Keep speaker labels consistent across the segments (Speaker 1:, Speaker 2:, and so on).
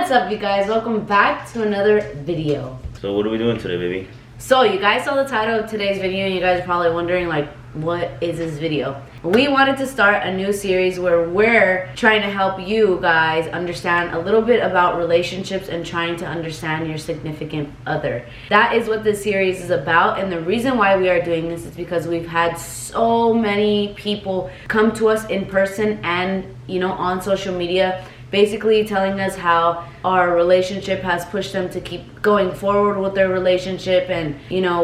Speaker 1: What's up, you guys? Welcome back to another video.
Speaker 2: So what are we doing today, baby?
Speaker 1: So you guys saw the title of today's video and you guys are probably wondering like, what is this video? We wanted to start a new series where we're trying to help you guys understand a little bit about relationships and trying to understand your significant other. That is what this series is about, and the reason why we are doing this is because we've had so many people come to us in person and on social media, basically telling us how our relationship has pushed them to keep going forward with their relationship and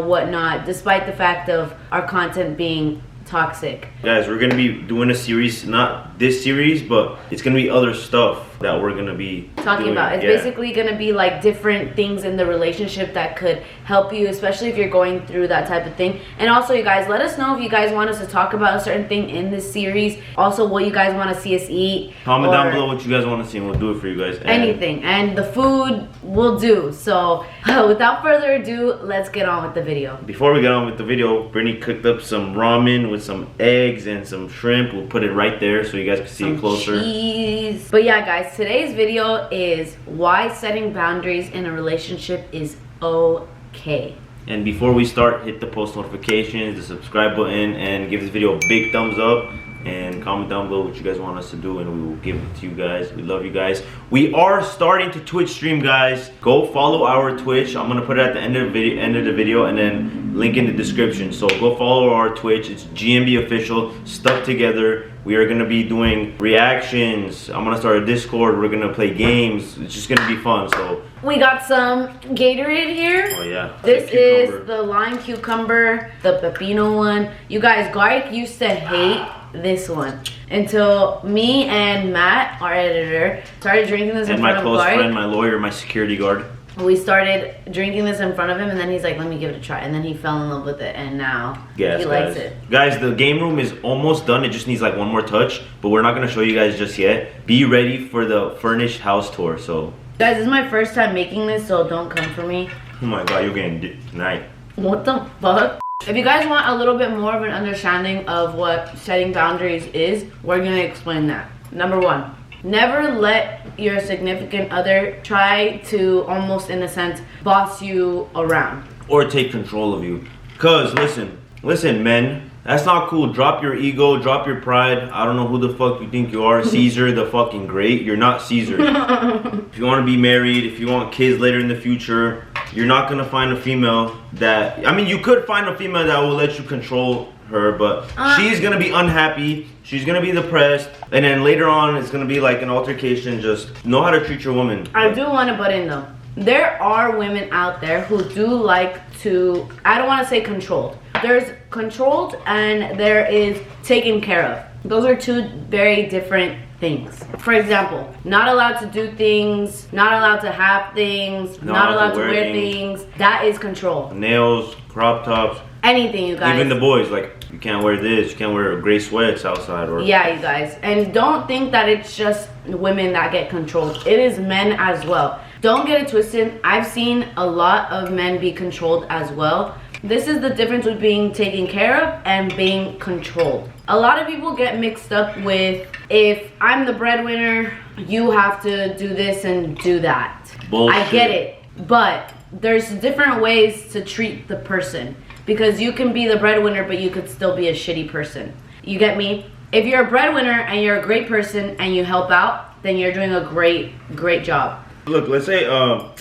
Speaker 1: whatnot, despite the fact of our content being toxic.
Speaker 2: Guys, we're gonna be doing a series, not this series, but it's gonna be other stuff that we're gonna be
Speaker 1: talking about. It's basically gonna be like different things in the relationship that could help you, especially if you're going through that type of thing. And also, you guys, let us know if you guys want us to talk about a certain thing in this series. Also, what you guys want to see us eat.
Speaker 2: Comment down below what you guys want to see and we'll do it for you guys.
Speaker 1: Anything. And the food will do. So without further ado, let's get on with the video.
Speaker 2: Before we get on with the video, Britney cooked up some ramen with some eggs and some shrimp. We'll put it right there so you guys can see it closer.
Speaker 1: Cheese. But yeah, guys, today's video is why setting boundaries in a relationship is okay.
Speaker 2: And before we start, hit the post notifications, the subscribe button, and give this video a big thumbs up. And comment down below what you guys want us to do, and we will give it to you guys. We love you guys. We are starting to Twitch stream, guys. Go follow our Twitch. I'm gonna put it at the end of the video, and then link in the description. So go follow our Twitch. It's GMB official, stuck together. We are gonna be doing reactions. I'm gonna start a Discord. We're gonna play games. It's just gonna be fun. So
Speaker 1: we got some Gatorade here.
Speaker 2: Oh yeah.
Speaker 1: This is the lime cucumber, the pepino one. You guys, Garik used to hate this one until me and Matt, our editor, started drinking this in front of Garik.
Speaker 2: And my close friend, my lawyer, my security guard.
Speaker 1: We started drinking this in front of him, and then he's like, let me give it a try. And then he fell in love with it, and now he likes it. Guys,
Speaker 2: the game room is almost done. It just needs like one more touch, but we're not going to show you guys just yet. Be ready for the furnished house tour. So,
Speaker 1: guys, this is my first time making this, so don't come for me.
Speaker 2: Oh my god, you're getting dipped tonight.
Speaker 1: What the fuck? If you guys want a little bit more of an understanding of what setting boundaries is, we're going to explain that. Number one, never let your significant other try to, almost in a sense, boss you around.
Speaker 2: Or take control of you. Because, listen, men, that's not cool. Drop your ego, drop your pride. I don't know who the fuck you think you are. Caesar the fucking great. You're not Caesar. If you want to be married, if you want kids later in the future, you're not going to find a female that... I mean, you could find a female that will let you control her, but she's going to be unhappy. She's going to be depressed. And then later on, it's going to be like an altercation. Just know how to treat your woman.
Speaker 1: I do want to butt in, though. There are women out there who do like to... I don't want to say controlled. There's controlled and there is taken care of. Those are two very different things. For example, not allowed to do things, not allowed to have things, not allowed to wear things. That is control.
Speaker 2: Nails, crop tops.
Speaker 1: Anything, you guys.
Speaker 2: Even the boys, like, you can't wear this, you can't wear gray sweats outside. Or
Speaker 1: yeah, you guys. And don't think that it's just women that get controlled. It is men as well. Don't get it twisted. I've seen a lot of men be controlled as well. This is the difference with being taken care of and being controlled. A lot of people get mixed up with, if I'm the breadwinner, you have to do this and do that.
Speaker 2: Bullshit.
Speaker 1: I get it, but there's different ways to treat the person, because you can be the breadwinner, but you could still be a shitty person. You get me? If you're a breadwinner and you're a great person and you help out, then you're doing a great job.
Speaker 2: Look, let's say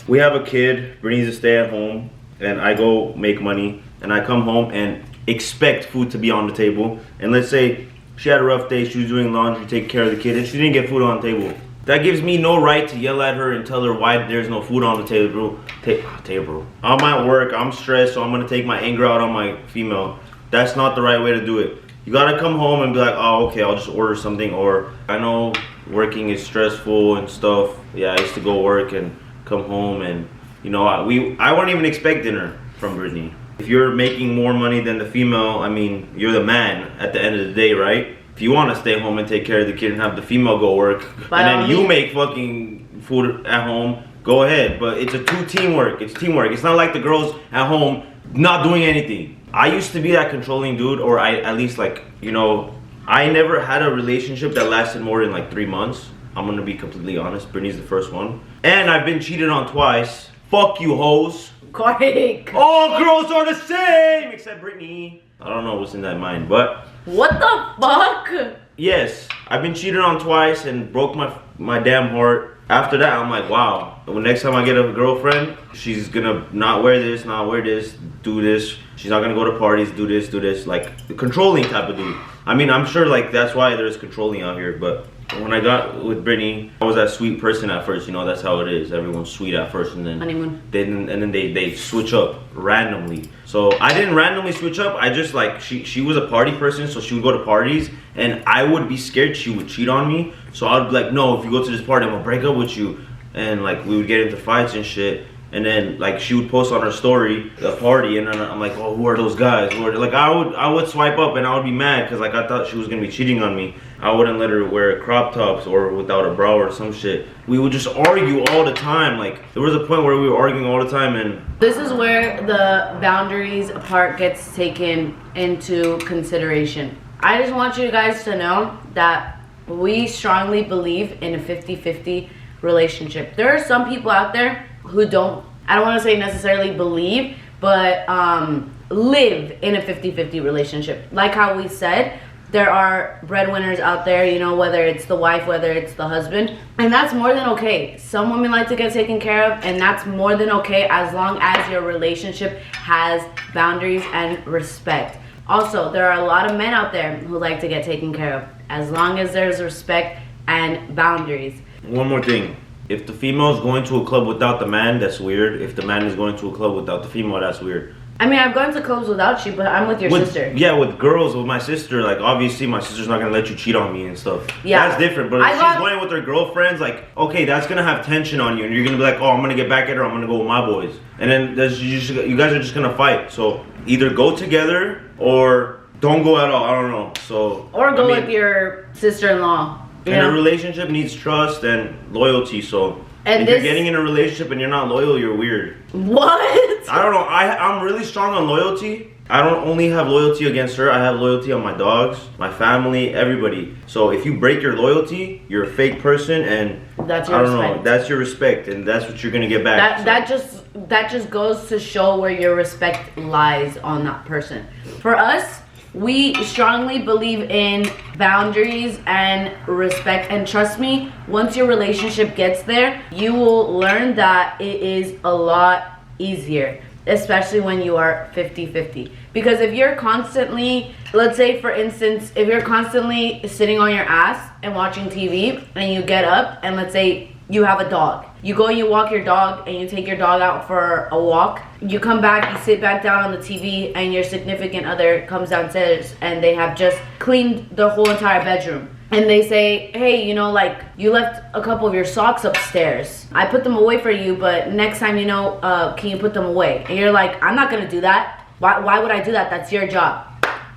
Speaker 2: we have a kid, Britney's a stay-at-home, and I go make money, and I come home and expect food to be on the table. And let's say she had a rough day, she was doing laundry, taking care of the kid, and she didn't get food on the table. That gives me no right to yell at her and tell her why there's no food on the table, bro. I'm at work, I'm stressed, so I'm gonna take my anger out on my female. That's not the right way to do it. You gotta come home and be like, oh, okay, I'll just order something. Or, I know working is stressful and stuff. Yeah, I used to go work and come home and, I wouldn't even expect dinner from Britney. If you're making more money than the female, I mean, you're the man at the end of the day, right? If you want to stay home and take care of the kid and have the female go work, and then you make fucking food at home, go ahead. But it's teamwork. It's teamwork. It's not like the girls at home not doing anything. I used to be that controlling dude, or I at least I never had a relationship that lasted more than like 3 months. I'm gonna be completely honest. Britney's the first one. And I've been cheated on twice. Fuck you, hoes.
Speaker 1: Garik.
Speaker 2: All girls are the same, except Britney. I don't know what's in that mind, but...
Speaker 1: What the fuck?
Speaker 2: Yes, I've been cheated on twice and broke my damn heart. After that, I'm like, wow. When next time I get a girlfriend, she's gonna not wear this, do this. She's not gonna go to parties, do this. Like, the controlling type of dude. I mean, I'm sure, like, that's why there's controlling out here, but when I got with Britney, I was that sweet person at first, you know, that's how it is. Everyone's sweet at first, and then
Speaker 1: honeymoon.
Speaker 2: They switch up randomly. So I didn't randomly switch up. I just, like, she was a party person, so she would go to parties, and I would be scared she would cheat on me. So I would be like, no, if you go to this party, I'm gonna break up with you. And like we would get into fights and shit. And then like she would post on her story the party, and then I'm like, oh, who are those guys? Like I would swipe up and I would be mad because like I thought she was gonna be cheating on me. I wouldn't let her wear crop tops or without a bra or some shit. We would just argue all the time. Like there was a point where we were arguing all the time, and
Speaker 1: this is where the boundaries part gets taken into consideration. I just want you guys to know that we strongly believe in a 50-50 relationship. There are some people out there who don't, I don't want to say necessarily believe, but live in a 50-50 relationship. Like how we said, there are breadwinners out there, you know, whether it's the wife, whether it's the husband, and that's more than okay. Some women like to get taken care of, and that's more than okay as long as your relationship has boundaries and respect. Also, there are a lot of men out there who like to get taken care of, as long as there's respect and boundaries.
Speaker 2: One more thing. If the female is going to a club without the man, that's weird. If the man is going to a club without the female, that's weird.
Speaker 1: I mean, I've gone to clubs without you, but I'm with your sister.
Speaker 2: Yeah, with girls, with my sister, like, obviously my sister's not going to let you cheat on me and stuff. Yeah. That's different. But if she's going with her girlfriends, like, okay, that's going to have tension on you. And you're going to be like, oh, I'm going to get back at her. I'm going to go with my boys. And then you guys are just going to fight. So either go together or don't go at all. I don't know. So
Speaker 1: or go with your sister-in-law.
Speaker 2: And a relationship needs trust and loyalty. So if you're getting in a relationship and you're not loyal, you're weird.
Speaker 1: What?
Speaker 2: I don't know. I'm really strong on loyalty. I don't only have loyalty against her. I have loyalty on my dogs, my family, everybody. So if you break your loyalty, you're a fake person, and
Speaker 1: that's your respect.
Speaker 2: That's your respect, and that's what you're gonna get back.
Speaker 1: That just goes to show where your respect lies on that person. For us, we strongly believe in boundaries and respect, and trust me, once your relationship gets there, you will learn that it is a lot easier, especially when you are 50-50. Because if you're constantly, let's say for instance, if you're constantly sitting on your ass and watching TV, and you get up and let's say you have a dog. You go and you walk your dog and you take your dog out for a walk. You come back, you sit back down on the TV, and your significant other comes downstairs and they have just cleaned the whole entire bedroom. And they say, hey, you know, like, you left a couple of your socks upstairs. I put them away for you, but next time, you know, can you put them away? And you're like, I'm not gonna do that. Why would I do that? That's your job.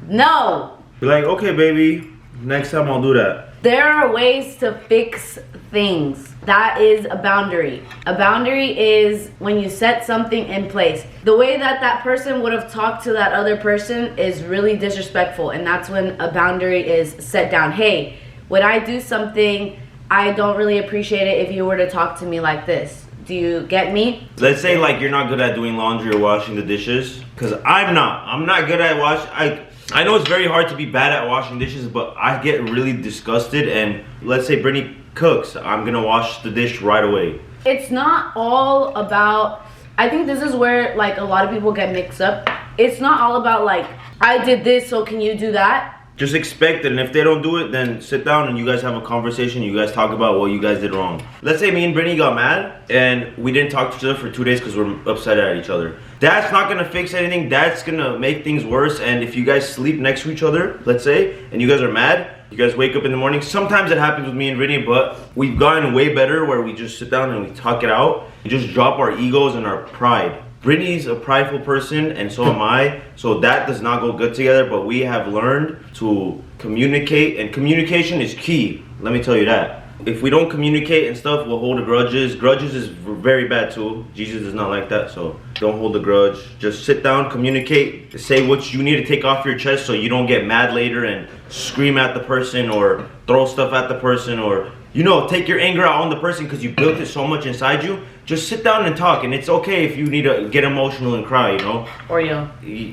Speaker 1: No.
Speaker 2: You're like, okay, baby, next time I'll do that.
Speaker 1: There are ways to fix things. That is a boundary. A boundary is when you set something in place. The way that that person would have talked to that other person is really disrespectful, and that's when a boundary is set down. Hey, when I do something, I don't really appreciate it if you were to talk to me like this. Do you get me?
Speaker 2: Let's say like you're not good at doing laundry or washing the dishes, because I'm not good at washing. I know it's very hard to be bad at washing dishes, but I get really disgusted, and let's say Britney cooks, I'm gonna wash the dish right away.
Speaker 1: It's not all about, I think this is where like a lot of people get mixed up. It's not all about like, I did this, so can you do that?
Speaker 2: Just expect it, and if they don't do it, then sit down and you guys have a conversation. You guys talk about what you guys did wrong. Let's say me and Britney got mad and we didn't talk to each other for 2 days because we're upset at each other. That's not gonna fix anything. That's gonna make things worse. And if you guys sleep next to each other, let's say, and you guys are mad, you guys wake up in the morning. Sometimes it happens with me and Britney, but we've gotten way better where we just sit down and we talk it out. We just drop our egos and our pride. Britney's a prideful person, and so am I, so that does not go good together, but we have learned to communicate, and communication is key, let me tell you that. If we don't communicate and stuff, we'll hold the grudges. Grudges is very bad too. Jesus is not like that, so don't hold the grudge. Just sit down, communicate, say what you need to take off your chest so you don't get mad later and scream at the person or throw stuff at the person, or you know, take your anger out on the person because you built it so much inside you. Just sit down and talk, and it's okay if you need to get emotional and cry, you know?
Speaker 1: Or you.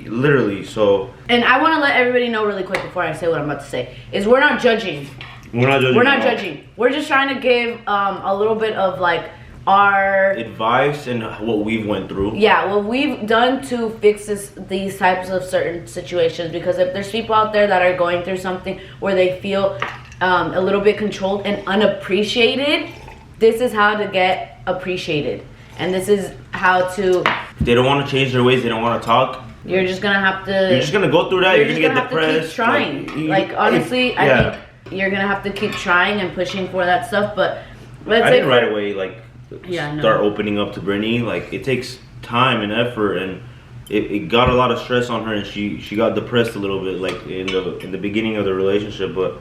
Speaker 2: Literally, so.
Speaker 1: And I want to let everybody know really quick before I say what I'm about to say, is we're not judging.
Speaker 2: We're not judging.
Speaker 1: We're not judging. We're just trying to give a little bit of like our
Speaker 2: advice and what we've went through.
Speaker 1: Yeah, what we've done to fix these types of certain situations, because if there's people out there that are going through something where they feel a little bit controlled and unappreciated, this is how to get appreciated, and this is how to.
Speaker 2: If they don't want to change their ways, they don't want to talk.
Speaker 1: You're just gonna have to.
Speaker 2: You're just gonna go through that. You're gonna get depressed.
Speaker 1: Keep trying. Like honestly, I think you're gonna have to keep trying and pushing for that stuff. But let's
Speaker 2: I
Speaker 1: say
Speaker 2: didn't right away like
Speaker 1: no.
Speaker 2: start opening up to Britney. Like it takes time and effort, and it got a lot of stress on her, and she got depressed a little bit, like in the beginning of the relationship. But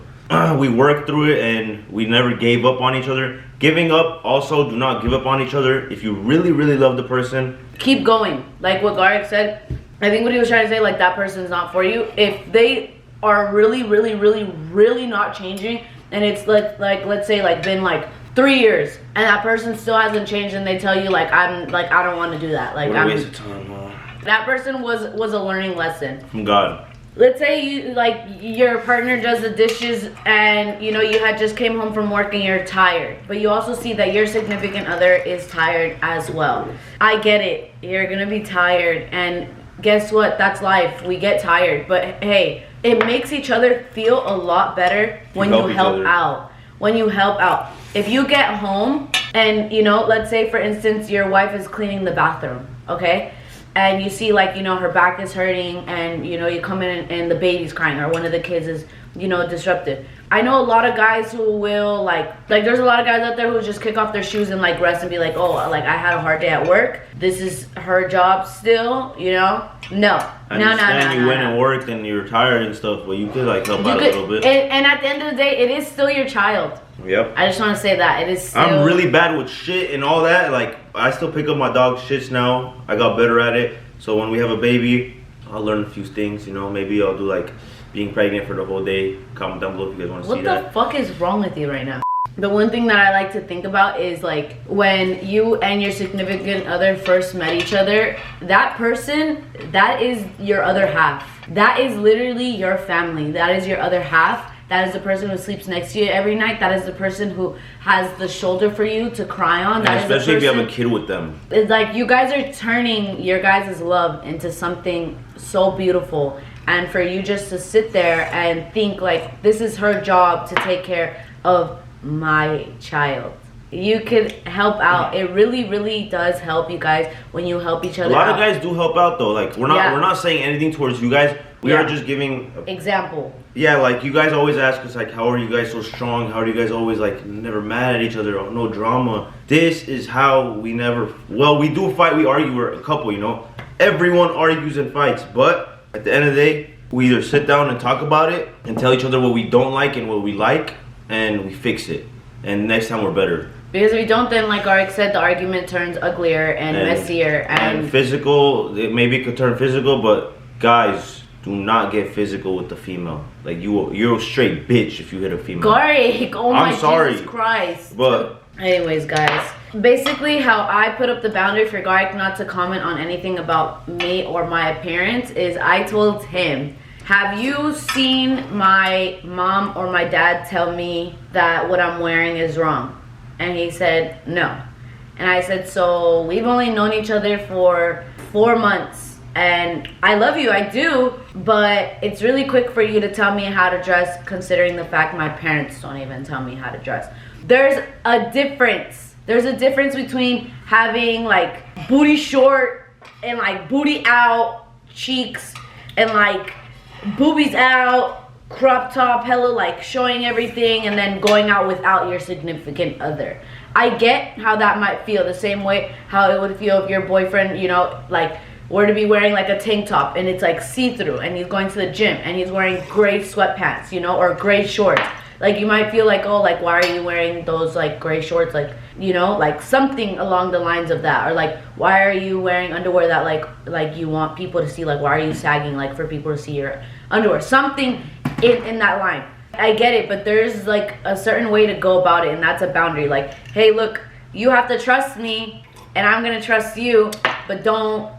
Speaker 2: we worked through it, and we never gave up on each other. Giving up, also, do not give up on each other. If you really, really love the person,
Speaker 1: keep going. Like what Garik said, I think what he was trying to say, like that person's not for you. If they are really, really, really, really not changing, and it's like let's say like been like 3 years, and that person still hasn't changed, and they tell you like I don't want to do that. Like
Speaker 2: what a waste of time, man.
Speaker 1: That person was a learning lesson
Speaker 2: from God.
Speaker 1: Let's say you like your partner does the dishes, and you know you had just came home from work and you're tired, but you also see that your significant other is tired as well. I get it. You're gonna be tired, and guess what? That's life. We get tired, but hey, it makes each other feel a lot better when you help out. When you help out. If you get home and, you know, let's say for instance your wife is cleaning the bathroom, okay? And you see like, you know, her back is hurting, and you know, you come in and the baby's crying, or one of the kids is, you know, disrupted. I know a lot of guys who will like there's a lot of guys out there who just kick off their shoes and like rest and be like, oh, like I had a hard day at work. This is her job still, you know? No.
Speaker 2: I understand you went and worked and you're tired and stuff, but you could like help out a little bit.
Speaker 1: And at the end of the day, it is still your child.
Speaker 2: Yep.
Speaker 1: I just want to say that it is still.
Speaker 2: I'm really bad with shit and all that. Like I still pick up my dog's shits now. I got better at it. So when we have a baby, I'll learn a few things. You know, maybe I'll do like being pregnant for the whole day. Comment down below if you guys want to see that.
Speaker 1: What the fuck is wrong with you right now? The one thing that I like to think about is like when you and your significant other first met each other, that person, that is your other half. That is literally your family. That is your other half. That is the person who sleeps next to you every night. That is the person who has the shoulder for you to cry on. That
Speaker 2: especially if you have a kid with them.
Speaker 1: It's like you guys are turning your guys' love into something so beautiful. And for you just to sit there and think like this is her job to take care of my child. You could help out. It really, really does help you guys when you help each other out.
Speaker 2: A lot of guys do help out though. Like we're not saying anything towards you guys. We are just giving
Speaker 1: example.
Speaker 2: Yeah, like you guys always ask us like, how are you guys so strong? How are you guys always like never mad at each other? No drama. This is how we never. Well, we do fight. We argue. We're a couple, you know. Everyone argues and fights, but at the end of the day, we either sit down and talk about it and tell each other what we don't like and what we like, and we fix it. And next time we're better.
Speaker 1: Because if we don't, then like Garik said, the argument turns uglier and messier and
Speaker 2: physical. Maybe it could turn physical, but guys, do not get physical with the female. Like you're a straight bitch if you hit a female.
Speaker 1: Garik, oh my
Speaker 2: sorry,
Speaker 1: Jesus Christ.
Speaker 2: But
Speaker 1: anyways, guys, basically how I put up the boundary for Garik not to comment on anything about me or my appearance is I told him, have you seen my mom or my dad tell me that what I'm wearing is wrong? And he said, no. And I said, so we've only known each other for 4 months. And I love you, I do, but it's really quick for you to tell me how to dress considering the fact my parents don't even tell me how to dress. There's a difference. There's a difference between having like booty short and like booty out, cheeks, and like boobies out, crop top, hella like showing everything, and then going out without your significant other. I get how that might feel, the same way how it would feel if your boyfriend, you know, like were to be wearing like a tank top and it's like see-through, and he's going to the gym and he's wearing gray sweatpants, you know, or gray shorts. Like you might feel like, oh, like why are you wearing those like gray shorts, like, you know, like something along the lines of that. Or like, why are you wearing underwear that like you want people to see, like why are you sagging like for people to see your underwear, something in that line. I get it, but there's like a certain way to go about it, and that's a boundary. Like, hey, look, you have to trust me, and I'm gonna trust you, but don't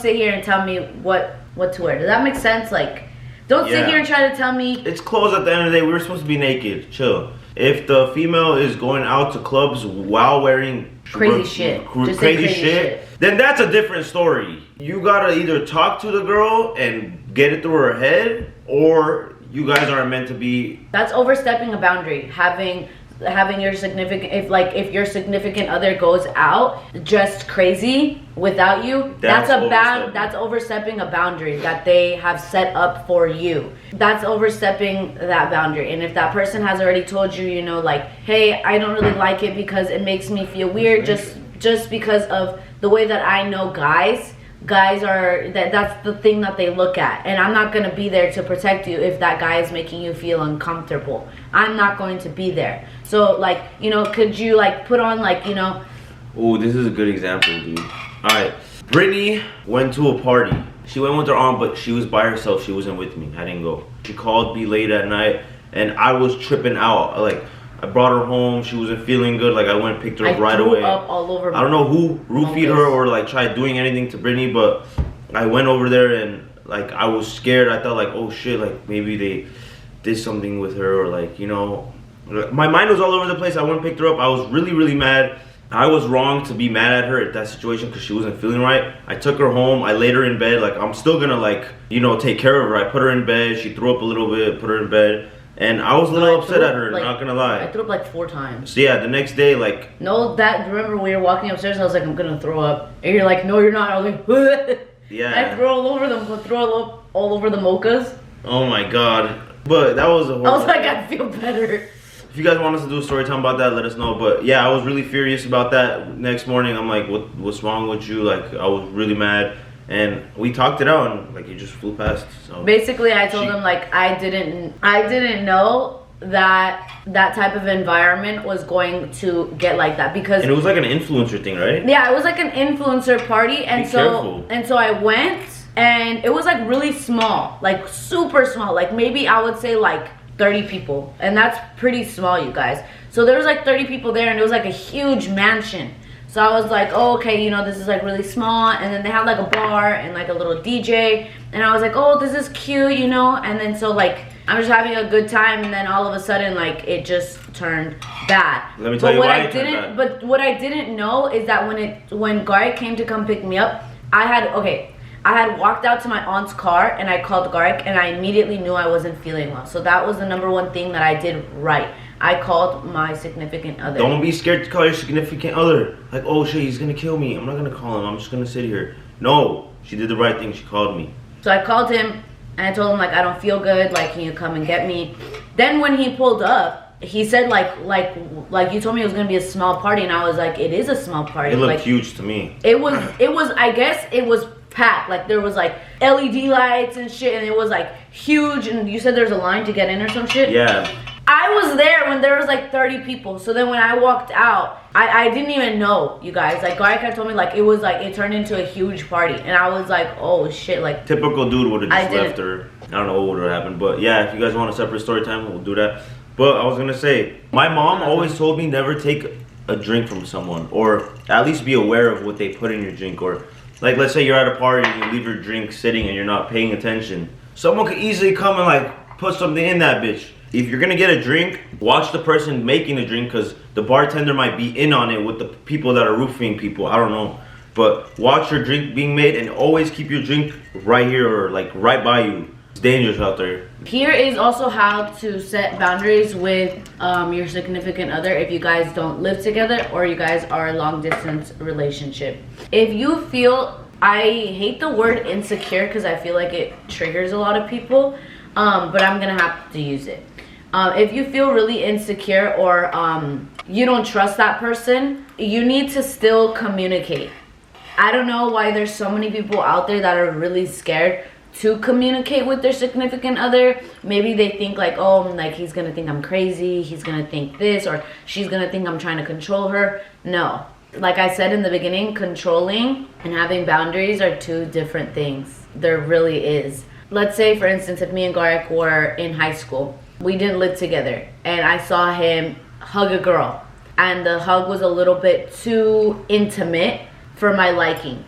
Speaker 1: sit here and tell me what to wear. Does that make sense? Like, don't sit here and try to tell me.
Speaker 2: It's clothes at the end of the day. We were supposed to be naked. Chill. If the female is going out to clubs while wearing
Speaker 1: crazy shit,
Speaker 2: then that's a different story. You gotta either talk to the girl and get it through her head, or you guys aren't meant to be.
Speaker 1: That's overstepping a boundary. Having your significant, if your significant other goes out just crazy without you, that's overstepping a boundary that they have set up for you. That's overstepping that boundary. And if that person has already told you, you know, like, hey, I don't really like it because it makes me feel weird, just because of the way that I know guys are, that's the thing that they look at, and I'm not going to be there to protect you if that guy is making you feel uncomfortable. I'm not going to be there. So, like, you know, could you like put on, like, you know,
Speaker 2: oh, this is a good example, dude. All right, Britney went to a party. She went with her aunt, but she was by herself. She wasn't with me. I didn't go. She called me late at night, and I was tripping out. Like, I brought her home. She wasn't feeling good. Like, I went and picked her up right away.
Speaker 1: Up all over.
Speaker 2: I don't know who roofied her or like tried doing anything to Britney, but I went over there and like I was scared. I thought like, oh shit, like maybe they did something with her, or like, you know, my mind was all over the place. I went and picked her up. I was really, really mad. I was wrong to be mad at her at that situation because she wasn't feeling right. I took her home. I laid her in bed. Like, I'm still gonna, like, you know, take care of her. I put her in bed. She threw up a little bit. Put her in bed. And I was a little upset at her, like, not gonna lie.
Speaker 1: I threw up like 4 times.
Speaker 2: So yeah, the next day, like...
Speaker 1: No, remember we were walking upstairs, I was like, I'm gonna throw up. And you're like, no, you're not. I was like,
Speaker 2: yeah.
Speaker 1: I threw all over them. Throw all over the mochas.
Speaker 2: Oh my god. But that was a horrible...
Speaker 1: I was like, I feel better.
Speaker 2: If you guys want us to do a story time about that, let us know. But yeah, I was really furious about that. Next morning, I'm like, what's wrong with you? Like, I was really mad. And we talked it out, and like, it just flew past. So
Speaker 1: basically, I told him, like, I didn't know that type of environment was going to get like that, because...
Speaker 2: And it was like an influencer thing, right?
Speaker 1: Yeah, it was like an influencer party. And so I went, and it was like really small, like super small. Like, maybe I would say like 30 people, and that's pretty small, you guys. So there was like 30 people there, and it was like a huge mansion. So I was like, oh, okay, you know, this is like really small. And then they had like a bar and like a little DJ. And I was like, oh, this is cute, you know. And then so like, I'm just having a good time. And then all of a sudden, like, it just turned bad.
Speaker 2: Let me tell you why it turned bad.
Speaker 1: But what I didn't know is that when Garik came to come pick me up, I had walked out to my aunt's car, and I called Garik, and I immediately knew I wasn't feeling well. So that was the #1 thing that I did right. I called my significant other.
Speaker 2: Don't be scared to call your significant other. Like, oh shit, he's gonna kill me. I'm not gonna call him. I'm just gonna sit here. No, she did the right thing. She called me.
Speaker 1: So I called him, and I told him, like, I don't feel good. Like, can you come and get me? Then when he pulled up, he said, like you told me it was gonna be a small party, and I was like, it is a small party.
Speaker 2: It looked
Speaker 1: like,
Speaker 2: huge to me.
Speaker 1: It was. I guess it was packed. Like, there was like LED lights and shit, and it was like huge. And you said there's a line to get in or some shit.
Speaker 2: Yeah.
Speaker 1: I was there when there was like 30 people. So then when I walked out, I didn't even know, you guys. Like, Garik had told me, like, it turned into a huge party. And I was like, oh shit, like.
Speaker 2: Typical dude would have just left her. I don't know what would have happened. But yeah, if you guys want a separate story time, we'll do that. But I was gonna say, my mom always told me never take a drink from someone, or at least be aware of what they put in your drink. Or like, let's say you're at a party and you leave your drink sitting and you're not paying attention. Someone could easily come and like put something in that bitch. If you're gonna get a drink, watch the person making the drink, because the bartender might be in on it with the people that are roofing people. I don't know. But watch your drink being made, and always keep your drink right here or like right by you. It's dangerous out there. Here
Speaker 1: is also how to set boundaries with your significant other if you guys don't live together or you guys are a long distance relationship. If you feel, I hate the word insecure because I feel like it triggers a lot of people, but I'm gonna have to use it. If you feel really insecure or you don't trust that person, you need to still communicate. I don't know why there's so many people out there that are really scared to communicate with their significant other. Maybe they think like, oh, like, he's gonna think I'm crazy, he's gonna think this, or she's gonna think I'm trying to control her. No. Like I said in the beginning, controlling and having boundaries are 2 different things. There really is. Let's say, for instance, if me and Garik were in high school, we didn't live together, and I saw him hug a girl, and the hug was a little bit too intimate for my liking.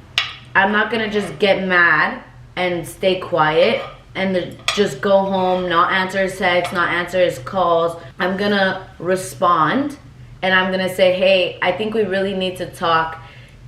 Speaker 1: I'm not gonna just get mad and stay quiet and just go home, not answer his texts, not answer his calls. I'm gonna respond, and I'm gonna say, hey, I think we really need to talk.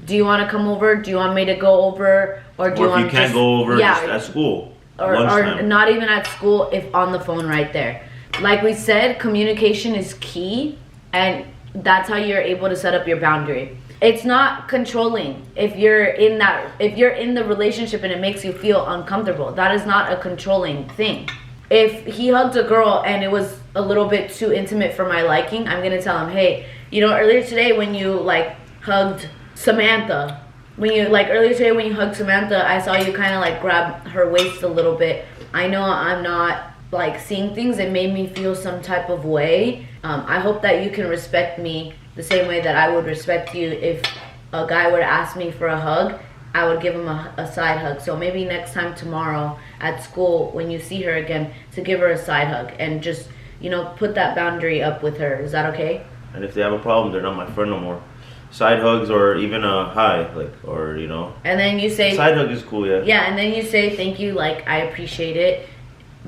Speaker 1: Do you want to come over? Do you want me to go over? Or do you want to
Speaker 2: if you can't go over, just at school.
Speaker 1: Or not even at school, if on the phone right there. Like we said, communication is key, and that's how you're able to set up your boundary. It's not controlling. If you're in the relationship and it makes you feel uncomfortable, that is not a controlling thing. If he hugged a girl and it was a little bit too intimate for my liking, I'm gonna tell him, hey, you know, earlier today when you like hugged Samantha, I saw you kind of like grab her waist a little bit. I know I'm not like seeing things. It made me feel some type of way. I hope that you can respect me the same way that I would respect you. If a guy were to ask me for a hug, I would give him a side hug. So maybe next time tomorrow at school, when you see her again, to give her a side hug and just, you know, put that boundary up with her. Is that okay?
Speaker 2: And if they have a problem, they're not my friend no more. Side hugs or even a hi, like, or, you know.
Speaker 1: And then you say...
Speaker 2: Side hug is cool, yeah.
Speaker 1: Yeah, and then you say, thank you, like, I appreciate it.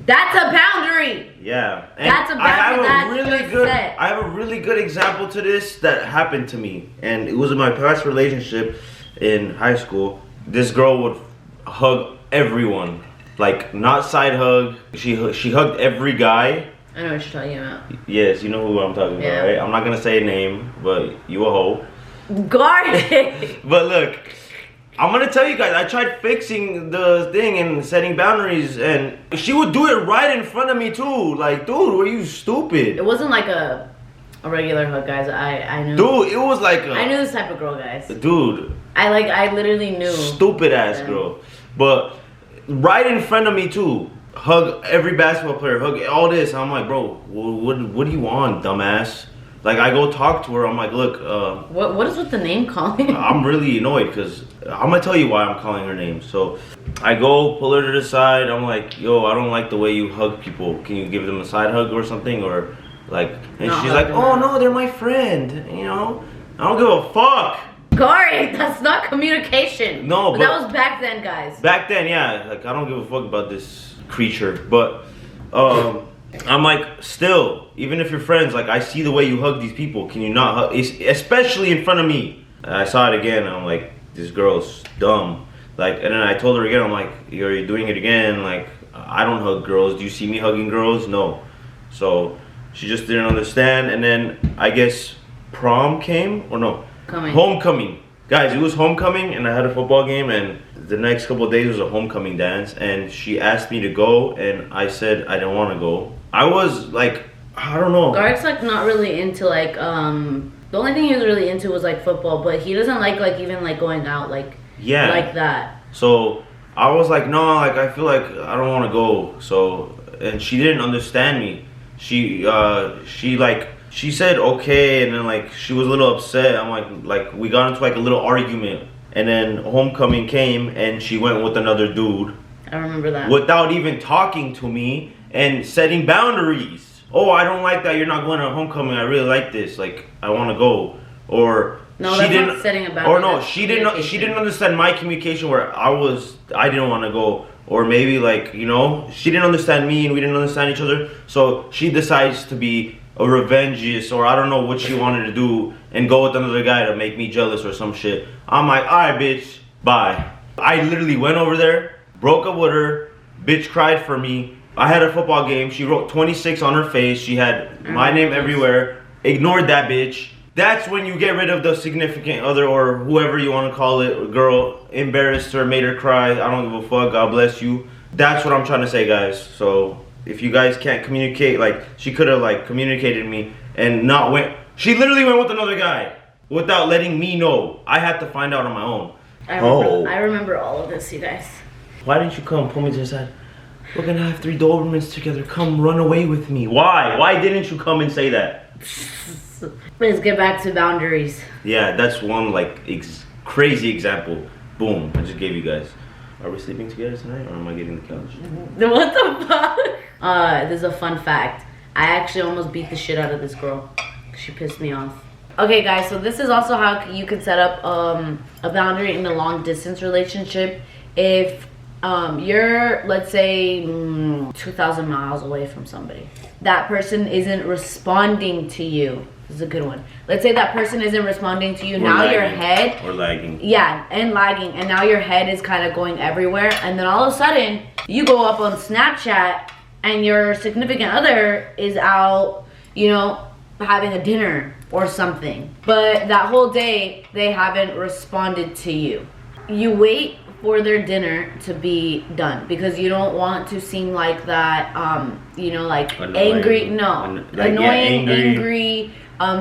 Speaker 1: That's a boundary!
Speaker 2: Yeah. And
Speaker 1: that's a boundary.
Speaker 2: I have a really good example to this that happened to me. And it was in my past relationship in high school. This girl would hug everyone. Like, not side hug. She hugged every guy.
Speaker 1: I know what you're talking about.
Speaker 2: Yes, you know who I'm talking about, right? I'm not going to say a name, but you a hoe.
Speaker 1: Garlic.
Speaker 2: But look, I'm gonna tell you guys, I tried fixing the thing and setting boundaries, and she would do it right in front of me too. Like, dude, were you stupid?
Speaker 1: It wasn't like a regular hug, guys. I knew.
Speaker 2: Dude, it was like
Speaker 1: I knew this type of girl, guys.
Speaker 2: Dude.
Speaker 1: I literally knew.
Speaker 2: Stupid ass girl. But right in front of me too. Hug every basketball player, hug all this. I'm like, bro, what do you want, dumbass? Like, I go talk to her, I'm like, look,
Speaker 1: what is with the name calling?
Speaker 2: I'm really annoyed because I'm gonna tell you why I'm calling her name. So I go pull her to the side, I'm like, yo, I don't like the way you hug people. Can you give them a side hug or something? Or like, and she's like, oh no, they're my friend, you know? I don't give a fuck.
Speaker 1: Garik, that's not communication.
Speaker 2: No, but
Speaker 1: that was back then, guys.
Speaker 2: Back then, yeah, like, I don't give a fuck about this creature, but I'm like, still, even if you're friends, like, I see the way you hug these people. Can you not hug, especially in front of me? I saw it again, and I'm like, this girl's dumb. Like, and then I told her again, I'm like, you're doing it again. Like, I don't hug girls. Do you see me hugging girls? No. So she just didn't understand. And then I guess prom came, or no, homecoming. Guys, it was homecoming, and I had a football game, and the next couple of days was a homecoming dance, and she asked me to go, and I said I didn't want to go. I was like, I don't know.
Speaker 1: Garik's like not really into like the only thing he was really into was like football, but he doesn't like even like going out like that. So
Speaker 2: I was like, no, like, I feel like I don't want to go. So, and she didn't understand me. She said okay, and then like she was a little upset. I'm like we got into like a little argument, and then homecoming came, and she went with another dude.
Speaker 1: I remember that.
Speaker 2: Without even talking to me and setting boundaries. Oh, I don't like that. You're not going to homecoming. I really like this. Like, I want to go. Or
Speaker 1: no, she didn't. Not setting a boundary.
Speaker 2: Or no, she didn't understand my communication where I didn't want to go. Or maybe like, you know, she didn't understand me and we didn't understand each other. So she decides to be a revengeist, or I don't know what she wanted to do, and go with another guy to make me jealous or some shit. I'm like, alright, bitch, bye. I literally went over there, broke up with her, bitch cried for me. I had a football game, she wrote 26 on her face, she had my name everywhere, ignored that bitch. That's when you get rid of the significant other, or whoever you want to call it, girl, embarrassed her, made her cry, I don't give a fuck, God bless you. That's what I'm trying to say, guys. So if you guys can't communicate, like, she could have like communicated me and not went, she literally went with another guy without letting me know. I had to find out on my own.
Speaker 1: I remember all of this, you guys.
Speaker 2: Why didn't you come pull me to the side? We're gonna have 3 Dobermans together. Come run away with me. Why? Why didn't you come and say that?
Speaker 1: Let's get back to boundaries.
Speaker 2: Yeah, that's one like crazy example. Boom, I just gave you guys. Are we sleeping together tonight, or am I getting the couch?
Speaker 1: What the fuck? There's a fun fact. I actually almost beat the shit out of this girl. She pissed me off. Okay guys, so this is also how you can set up a boundary in a long distance relationship. If you're, let's say, 2,000 miles away from somebody, that person isn't responding to you. This is a good one. Let's say that person isn't responding to you. Now your head,
Speaker 2: or lagging.
Speaker 1: Yeah, and lagging, and now your head is kind of going everywhere, and then all of a sudden you go up on Snapchat and your significant other is out, you know, having a dinner or something, but that whole day they haven't responded to you. You wait for their dinner to be done because you don't want to seem like that, you know, like annoying, angry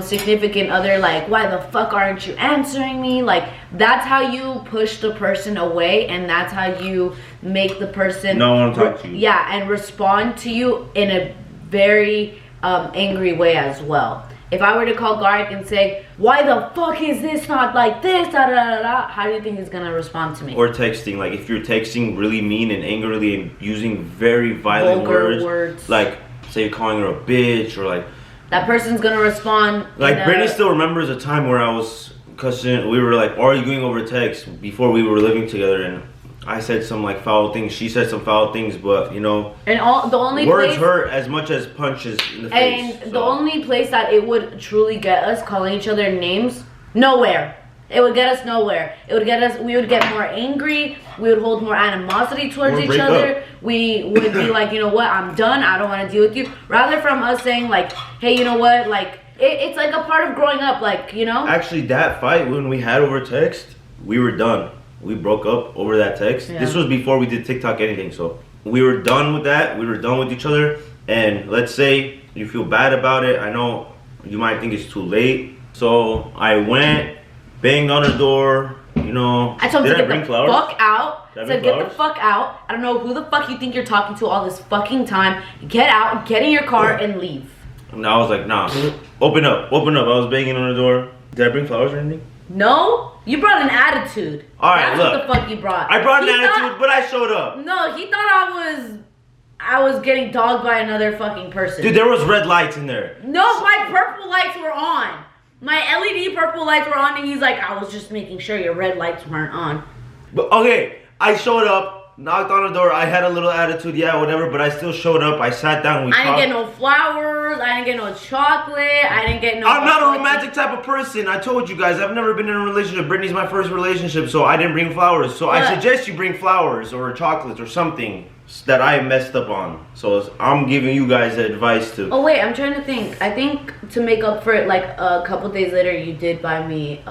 Speaker 1: significant other, like, why the fuck aren't you answering me? Like, that's how you push the person away, and that's how you make the person
Speaker 2: not want to talk to you.
Speaker 1: Yeah, and respond to you in a very angry way as well. If I were to call Garik and say, why the fuck is this not like this, da, da, da, da, how do you think he's gonna respond to me?
Speaker 2: Or texting, like if you're texting really mean and angrily and using very violent words, like say you're calling her a bitch, or like,
Speaker 1: that person's gonna respond.
Speaker 2: Like Britney still remembers a time where I was cussing, we were like arguing over text before we were living together, and I said some like foul things, she said some foul things, but you know,
Speaker 1: and the only
Speaker 2: words hurt as much as punches in the face.
Speaker 1: And the only place that it would truly get us calling each other names, nowhere. It would get us nowhere. It would get us, we would get more angry, we would hold more animosity towards each other. We would be like, you know what, I'm done, I don't want to deal with you. Rather from us saying like, hey, you know what, like, it's like a part of growing up, like, you know?
Speaker 2: Actually, that fight when we had over text, we were done. We broke up over that text. Yeah. This was before we did TikTok anything, so we were done with that. We were done with each other. And let's say you feel bad about it. I know you might think it's too late. So I went, banged on her door, you know.
Speaker 1: I told him to get the fuck out. Said get the fuck out. I don't know who the fuck you think you're talking to all this fucking time. Get out, get in your car, and leave.
Speaker 2: And I was like, nah, open up, open up. I was banging on the door. Did I bring flowers or anything?
Speaker 1: No, you brought an attitude.
Speaker 2: All right,
Speaker 1: that's
Speaker 2: look.
Speaker 1: What the fuck you brought.
Speaker 2: I brought an attitude, but I showed up.
Speaker 1: No, he thought I was getting dogged by another fucking person.
Speaker 2: Dude, there was red lights in there.
Speaker 1: No, my purple lights were on. My LED purple lights were on, and he's like, I was just making sure your red lights weren't on.
Speaker 2: But okay, I showed up, knocked on the door. I had a little attitude, yeah, whatever, but I still showed up. I sat down.
Speaker 1: I didn't get no flowers. I didn't get no chocolate. I didn't get no.
Speaker 2: I'm not a romantic type of person. I told you guys, I've never been in a relationship. Brittany's my first relationship, so I didn't bring flowers. So I suggest you bring flowers or chocolates or something that I messed up on. So I'm giving you guys advice to.
Speaker 1: Oh wait, I'm trying to think. I think to make up for it, like a couple days later, you did buy me.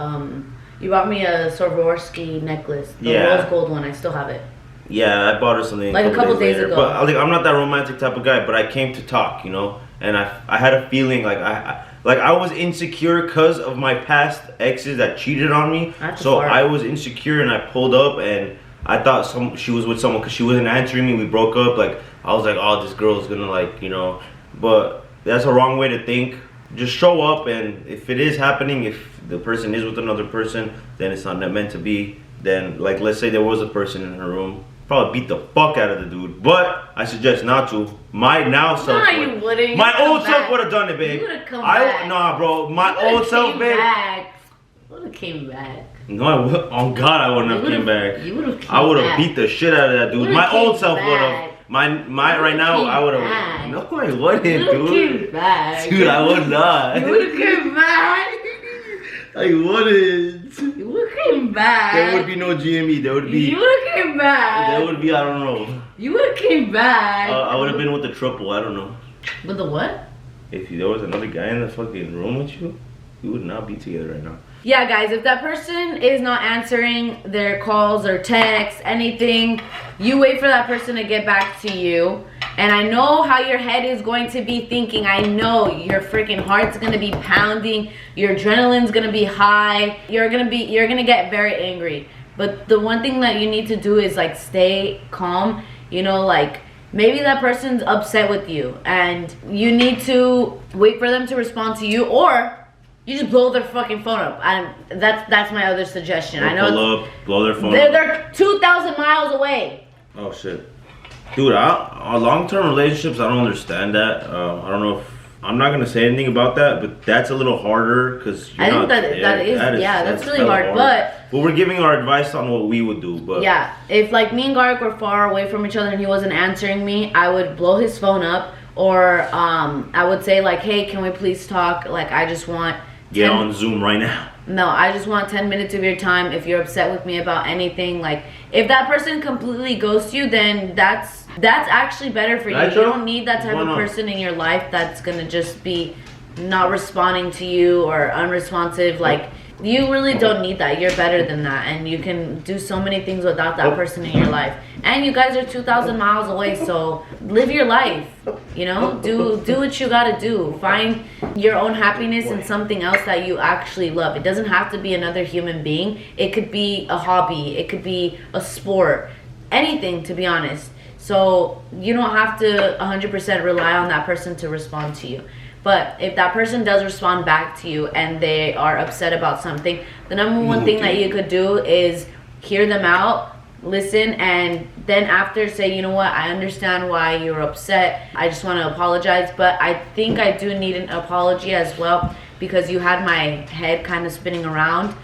Speaker 1: You bought me a Swarovski necklace, the rose gold one. I still have it.
Speaker 2: Yeah, I bought her something
Speaker 1: like a couple days ago.
Speaker 2: But like, I'm not that romantic type of guy. But I came to talk, you know, and I had a feeling like I was insecure because of my past exes that cheated on me. So I was insecure, and I pulled up, and I thought she was with someone because she wasn't answering me. We broke up. Like I was like, oh, this girl is gonna like, you know, but that's a wrong way to think. Just show up, and if it is happening, if the person is with another person, then it's not meant to be. Then, like, let's say there was a person in her room, probably beat the fuck out of the dude. But I suggest not to. My now self.
Speaker 1: No, you wouldn't.
Speaker 2: My old self would have done it, babe.
Speaker 1: You would have come back.
Speaker 2: Nah, bro. My old self, babe.
Speaker 1: Would have came back.
Speaker 2: No, I would. Oh God, I wouldn't have came back.
Speaker 1: You would have.
Speaker 2: I would have beat the shit out of that dude. My old self would have. My right now, I would have. No, I wouldn't, dude. Dude, I would not.
Speaker 1: You would have came back.
Speaker 2: I wouldn't.
Speaker 1: You would have came back.
Speaker 2: There would be no GME. There would be.
Speaker 1: You would have came back.
Speaker 2: There would be, I don't know.
Speaker 1: You would have came back.
Speaker 2: I would have been with the triple. I don't know.
Speaker 1: With the what?
Speaker 2: If there was another guy in the fucking room with you, we would not be together right now.
Speaker 1: Yeah, guys, if that person is not answering their calls or texts, anything, you wait for that person to get back to you. And I know how your head is going to be thinking. I know your freaking heart's gonna be pounding, your adrenaline's gonna be high, you're gonna get very angry. But the one thing that you need to do is like stay calm. You know, like maybe that person's upset with you and you need to wait for them to respond to you, or you just blow their fucking phone up. That's my other suggestion. I know
Speaker 2: blow their phone up.
Speaker 1: They're 2,000 miles away.
Speaker 2: Oh shit. Dude, long-term relationships, I don't understand that. I don't know if I'm not gonna say anything about that, but that's a little harder because
Speaker 1: I think that's really hard. But
Speaker 2: we're giving our advice on what we would do. But
Speaker 1: yeah, if like me and Garik were far away from each other and he wasn't answering me, I would blow his phone up, or I would say like, hey, can we please talk? Like, I just want
Speaker 2: get on Zoom right now.
Speaker 1: No, I just want 10 minutes of your time. If you're upset with me about anything, like if that person completely ghosts you, then that's actually better for you. You don't need that type of person in your life that's gonna just be not responding to you or unresponsive. Like, you really don't need that. You're better than that, and you can do so many things without that person in your life. And you guys are 2,000 miles away, so live your life. You know, do what you gotta do. Find your own happiness in something else that you actually love. It doesn't have to be another human being. It could be a hobby. It could be a sport. Anything, to be honest. So you don't have to 100% rely on that person to respond to you. But if that person does respond back to you and they are upset about something, the number one thing that you could do is hear them out, listen, and then after say, you know what, I understand why you're upset. I just want to apologize, but I think I do need an apology as well because you had my head kind of spinning around.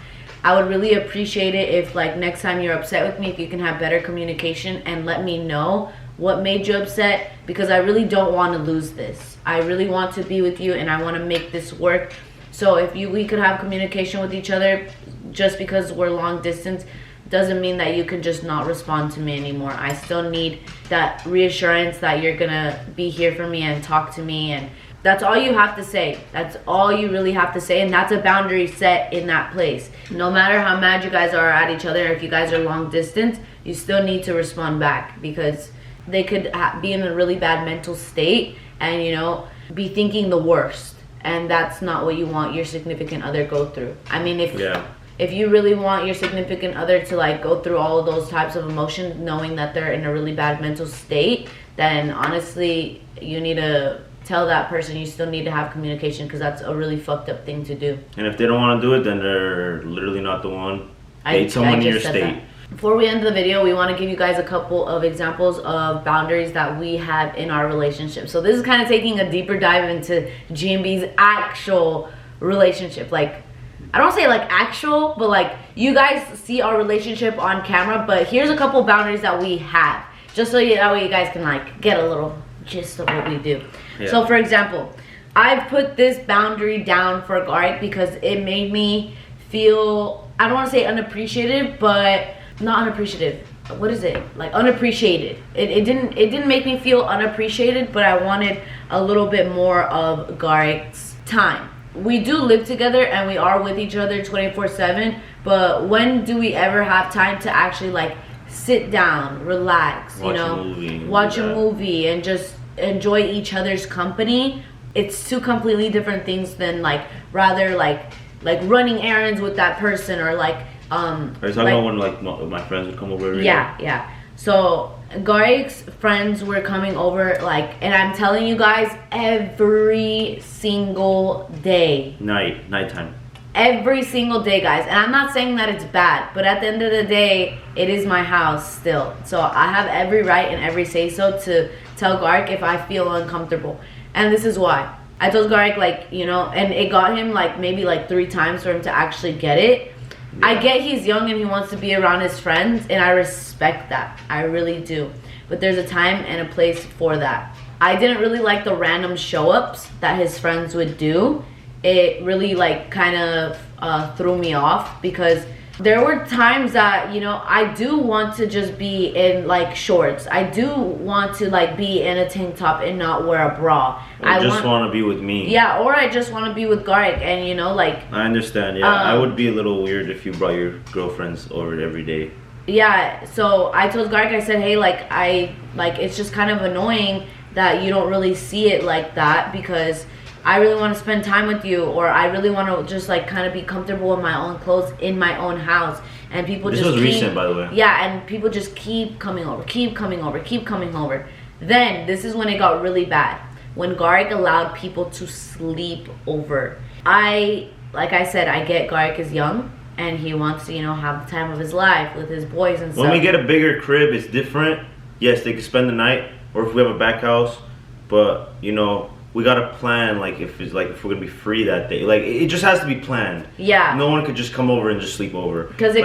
Speaker 1: I would really appreciate it if like next time you're upset with me, if you can have better communication and let me know what made you upset, because I really don't want to lose this. I really want to be with you and I want to make this work. So if we could have communication with each other, just because we're long distance doesn't mean that you can just not respond to me anymore. I still need that reassurance that you're gonna be here for me and talk to me, and that's all you have to say. That's all you really have to say, and that's a boundary set in that place. No matter how mad you guys are at each other, if you guys are long distance, you still need to respond back, because they could be in a really bad mental state and, you know, be thinking the worst, and that's not what you want your significant other go through. I mean, if you really want your significant other to like go through all of those types of emotions knowing that they're in a really bad mental state, then honestly you need to tell that person you still need to have communication, because that's a really fucked up thing to do.
Speaker 2: And if they don't want to do it, then they're literally not the one. Date someone in your state.
Speaker 1: Before we end the video, we want to give you guys a couple of examples of boundaries that we have in our relationship. So this is kind of taking a deeper dive into GMB's actual relationship. Like, I don't say like actual, but like you guys see our relationship on camera, but here's a couple boundaries that we have, just so that way you guys can like get a little gist of what we do. Yeah. So for example, I've put this boundary down for Garik because it made me feel, I don't want to say unappreciated, but not unappreciative. What is it? Like unappreciated. It didn't make me feel unappreciated, but I wanted a little bit more of Garik's time. We do live together and we are with each other 24/7, but when do we ever have time to actually like sit down, relax, watch a movie and just enjoy each other's company? It's two completely different things than like rather like running errands with that person, or like are you talking about when like my friends would come over every day? Yeah. So Garik's friends were coming over, like, and I'm telling you guys, every single day. Nighttime. Every single day, guys. And I'm not saying that it's bad, but at the end of the day, it is my house still. So I have every right and every say-so to tell Garik if I feel uncomfortable. And this is why. I told Garik, like, you know, and it got him like maybe like 3 times for him to actually get it. Yeah. I get he's young and he wants to be around his friends, and I respect that. I really do. But there's a time and a place for that. I didn't really like the random show-ups that his friends would do. It really like kind of threw me off, because there were times that, you know, I do want to just be in like shorts. I do want to like be in a tank top and not wear a bra.
Speaker 2: I just want to be with me.
Speaker 1: Yeah, or I just want to be with Garik, and you know, like,
Speaker 2: I understand. Yeah, I would be a little weird if you brought your girlfriends over every day.
Speaker 1: Yeah, so I told Garik, I said, hey, it's just kind of annoying that you don't really see it like that, because I really want to spend time with you, or I really want to just like kind of be comfortable in my own clothes in my own house. And people
Speaker 2: this was recent, by the way.
Speaker 1: Yeah, and people just keep coming over. Then this is when it got really bad, when Garik allowed people to sleep over. Like I said, I get Garik is young and he wants to, you know, have the time of his life with his boys and stuff.
Speaker 2: When we get a bigger crib, it's different. Yes, they can spend the night, or if we have a back house, but you know, we gotta plan, like if we're gonna be free that day. Like it just has to be planned.
Speaker 1: Yeah.
Speaker 2: No one could just come over and just sleep over.
Speaker 1: Because it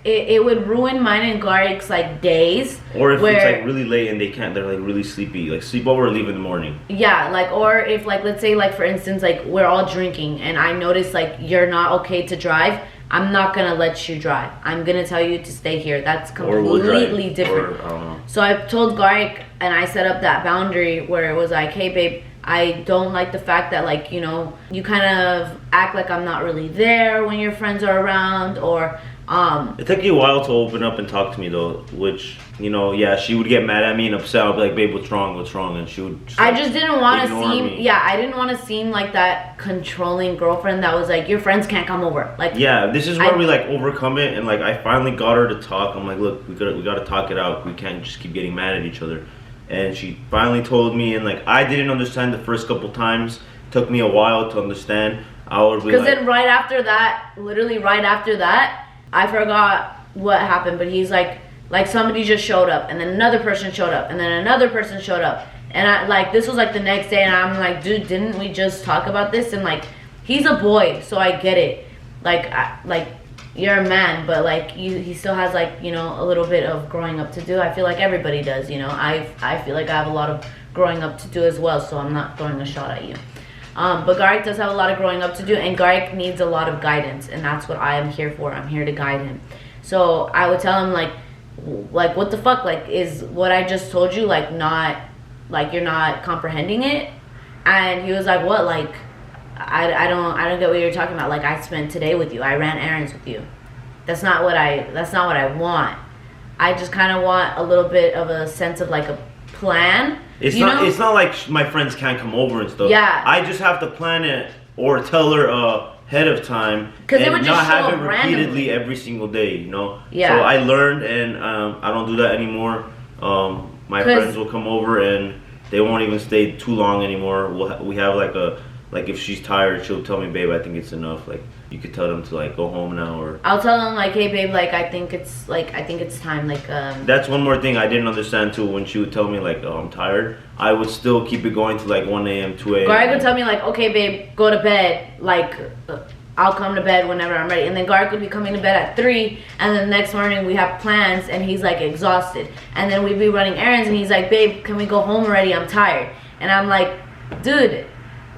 Speaker 1: it would ruin mine and Garik's like days.
Speaker 2: Or if it's like really late and they're like really sleepy, like sleep over or leave in the morning.
Speaker 1: Yeah, like, or if like, let's say like for instance, like we're all drinking and I notice like you're not okay to drive, I'm not gonna let you drive. I'm gonna tell you to stay here. That's completely different.
Speaker 2: Or, I don't know.
Speaker 1: So I told Garik and I set up that boundary where it was like, hey babe, I don't like the fact that like, you know, you kind of act like I'm not really there when your friends are around, or
Speaker 2: it took you a while to open up and talk to me though, which, you know, yeah, she would get mad at me and upset. I'd be like, babe, what's wrong, and she would just,
Speaker 1: I just didn't want to seem
Speaker 2: me.
Speaker 1: I didn't want to seem like that controlling girlfriend that was like, your friends can't come over. Like,
Speaker 2: yeah, this is where we like overcome it, and like I finally got her to talk. I'm like, look, we gotta talk it out. We can't just keep getting mad at each other. And she finally told me, and like I didn't understand the first couple times. Took me a while to understand. I would be
Speaker 1: because
Speaker 2: like,
Speaker 1: then right after that, literally right after that, I forgot what happened, but he's like somebody just showed up, and then another person showed up, and then another person showed up, and I like, this was like the next day, and I'm like, dude, didn't we just talk about this? And like, he's a boy, so I get it. Like, you're a man, but like he still has like, you know, a little bit of growing up to do. I feel like everybody does, you know. I feel like I have a lot of growing up to do as well, so I'm not throwing a shot at you. But Garik does have a lot of growing up to do, and Garik needs a lot of guidance, and that's what I am here for. I'm here to guide him. So I would tell him like what the fuck, like, is what I just told you like not, like, you're not comprehending it? And he was like, what? Like, I don't get what you're talking about. Like, I spent today with you. I ran errands with you. That's not what I want. I just kind of want a little bit of a sense of like a plan.
Speaker 2: It's not like my friends can't come over and stuff.
Speaker 1: Yeah.
Speaker 2: I just have to plan it or tell her ahead of time, and not have it repeatedly every single day, you know?
Speaker 1: Yeah.
Speaker 2: So I learned, and I don't do that anymore. My friends will come over and they won't even stay too long anymore. We have like if she's tired, she'll tell me, babe, I think it's enough. Like, you could tell them to like go home now, or
Speaker 1: I'll tell them like, hey babe, like I think it's time. Like
Speaker 2: that's one more thing I didn't understand too. When she would tell me like, oh, I'm tired, I would still keep it going to like 1 a.m., 2 a.m.
Speaker 1: Garik would tell me like, okay babe, go to bed. Like, I'll come to bed whenever I'm ready. And then Garik would be coming to bed at 3, and then the next morning we have plans and he's like exhausted. And then we'd be running errands and he's like, babe, can we go home already? I'm tired. And I'm like, dude,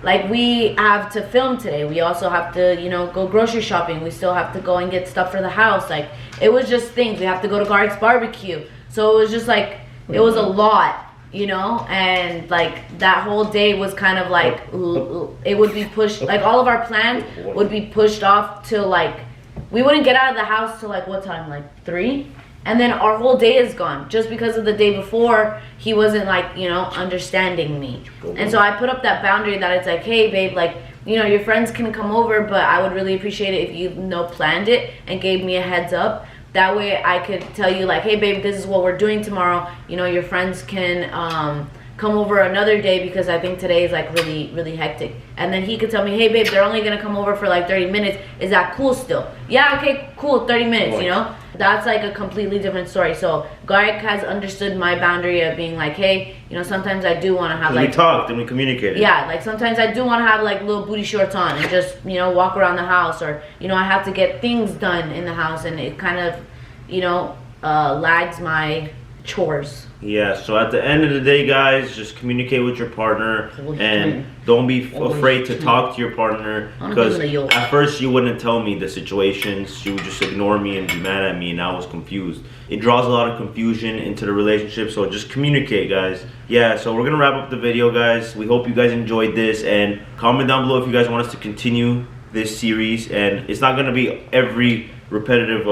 Speaker 1: like, we have to film today. We also have to, you know, go grocery shopping. We still have to go and get stuff for the house. Like, it was just things. We have to go to Garik's barbecue. So it was just like, it was a lot, you know? And like, that whole day was kind of like, it would be pushed, like all of our plans would be pushed off till like, we wouldn't get out of the house till like, what time? Like 3? And then our whole day is gone just because of the day before he wasn't like, you know, understanding me. And so I put up that boundary that it's like, hey babe, like, you know, your friends can come over, but I would really appreciate it if you, planned it and gave me a heads up. That way I could tell you like, hey babe, this is what we're doing tomorrow. You know, your friends can come over another day because I think today is like really, really hectic. And then he could tell me, hey babe, they're only gonna come over for like 30 minutes. Is that cool still? Yeah, okay, cool, 30 minutes, you know? That's like a completely different story. So Garik has understood my boundary of being like, hey, you know, sometimes I do want to have like,
Speaker 2: we talked and we communicated.
Speaker 1: Yeah, like sometimes I do want to have like little booty shorts on and just, you know, walk around the house, or, you know, I have to get things done in the house, and it kind of, you know, lags my chores.
Speaker 2: Yeah, so at the end of the day, guys, just communicate with your partner, and don't be afraid to talk to your partner, because at first you wouldn't tell me the situations. She would just ignore me and be mad at me, and I was confused. It draws a lot of confusion into the relationship, so just communicate, guys. Yeah, so we're gonna wrap up the video, guys. We hope you guys enjoyed this, and comment down below if you guys want us to continue this series. And it's not gonna be every repetitive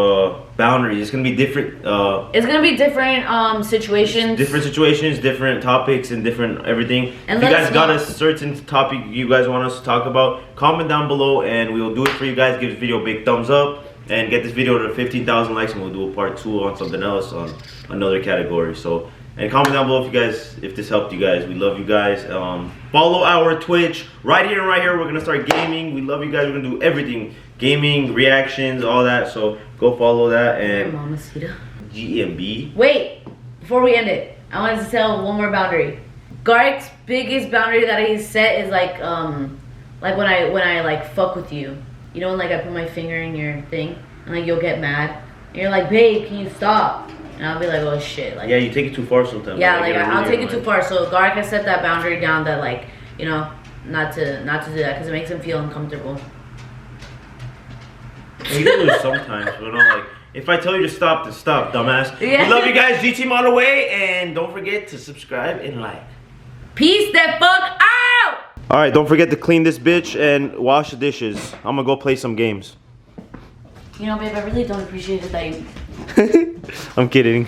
Speaker 2: boundaries. It's gonna be different.
Speaker 1: It's gonna be different situations.
Speaker 2: Different situations, different topics, and different everything.
Speaker 1: And
Speaker 2: if you guys got a certain topic you guys want us to talk about, comment down below and we will do it for you guys. Give this video a big thumbs up and get this video to 15,000 likes, and we'll do a part 2 on something else, on another category. So, and comment down below if this helped you guys. We love you guys. Follow our Twitch right here and right here. We're gonna start gaming. We love you guys. We're gonna do everything. Gaming, reactions, all that. So go follow that. And
Speaker 1: Mamacita.
Speaker 2: GMB.
Speaker 1: Wait, before we end it, I wanted to tell one more boundary. Garik's biggest boundary that he's set is like when I like fuck with you. You know when like I put my finger in your thing and like you'll get mad. And you're like, babe, can you stop? And I'll be like, oh shit. Like,
Speaker 2: yeah, you take it too far sometimes.
Speaker 1: Yeah, like I'll take it too far. So Garik has set that boundary down that like, you know, not to do that because it makes him feel uncomfortable.
Speaker 2: You can do it sometimes, but like if I tell you to stop, then stop, dumbass.
Speaker 1: Yeah.
Speaker 2: We love you guys, GT Model Way, and don't forget to subscribe and like.
Speaker 1: Peace the fuck out!
Speaker 2: Alright, don't forget to clean this bitch and wash the dishes. I'm gonna go play some games.
Speaker 1: You know, babe, I really don't appreciate it that you...
Speaker 2: I'm kidding.